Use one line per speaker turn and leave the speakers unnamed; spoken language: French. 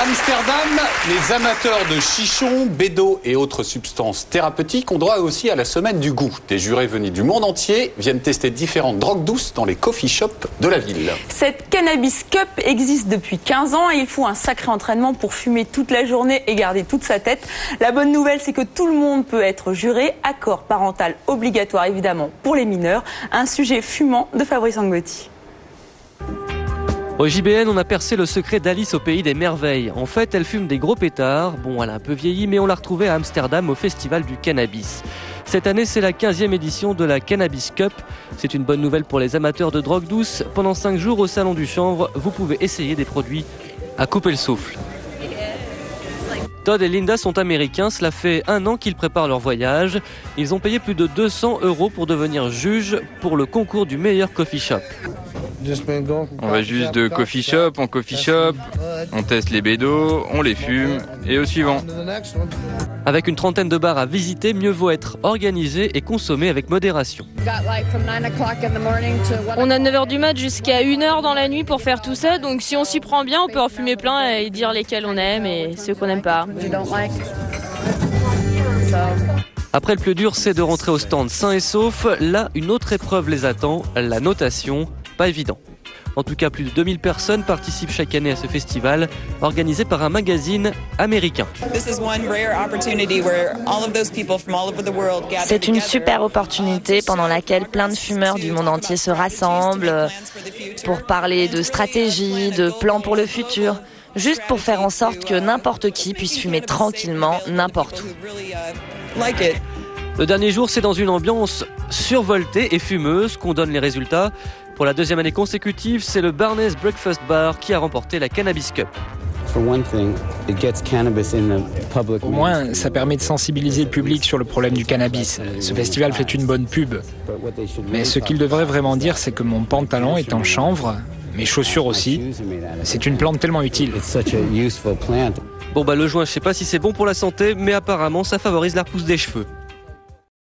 Amsterdam, les amateurs de chichons, bédos et autres substances thérapeutiques ont droit aussi à la semaine du goût. Des jurés venus du monde entier viennent tester différentes drogues douces dans les coffee shops de la ville.
Cette Cannabis Cup existe depuis 15 ans et il faut un sacré entraînement pour fumer toute la journée et garder toute sa tête. La bonne nouvelle, c'est que tout le monde peut être juré. Accord parental obligatoire évidemment pour les mineurs. Un sujet fumant de Fabrice Angotti.
Au JBN, on a percé le secret d'Alice au pays des merveilles. En fait, elle fume des gros pétards. Bon, elle a un peu vieilli, mais on l'a retrouvée à Amsterdam au Festival du Cannabis. Cette année, c'est la 15e édition de la Cannabis Cup. C'est une bonne nouvelle pour les amateurs de drogue douce. Pendant 5 jours au Salon du Chanvre, vous pouvez essayer des produits à couper le souffle. Todd et Linda sont américains, cela fait 1 an qu'ils préparent leur voyage. Ils ont payé plus de 200 € pour devenir juges pour le concours du meilleur coffee shop.
On va juste de coffee shop en coffee shop, on teste les bédos, on les fume et au suivant.
Avec une trentaine de bars à visiter, mieux vaut être organisé et consommer avec modération.
On a 9h du mat jusqu'à 1h dans la nuit pour faire tout ça, donc si on s'y prend bien, on peut en fumer plein et dire lesquels on aime et ceux qu'on n'aime pas.
Après, le plus dur, c'est de rentrer au stand sain et sauf. Là, une autre épreuve les attend, la notation. Pas évident. En tout cas, plus de 2000 personnes participent chaque année à ce festival, organisé par un magazine américain.
C'est une super opportunité pendant laquelle plein de fumeurs du monde entier se rassemblent pour parler de stratégie, de plans pour le futur, juste pour faire en sorte que n'importe qui puisse fumer tranquillement n'importe où.
Le dernier jour, c'est dans une ambiance survoltée et fumeuse qu'on donne les résultats. Pour la 2e année consécutive, c'est le Barney's Breakfast Bar qui a remporté la Cannabis Cup.
Au moins, ça permet de sensibiliser le public sur le problème du cannabis. Ce festival fait une bonne pub. Mais ce qu'il devrait vraiment dire, c'est que mon pantalon est en chanvre, mes chaussures aussi. C'est une plante tellement utile.
Bon, le joint, je sais pas si c'est bon pour la santé, mais apparemment, ça favorise la repousse des cheveux.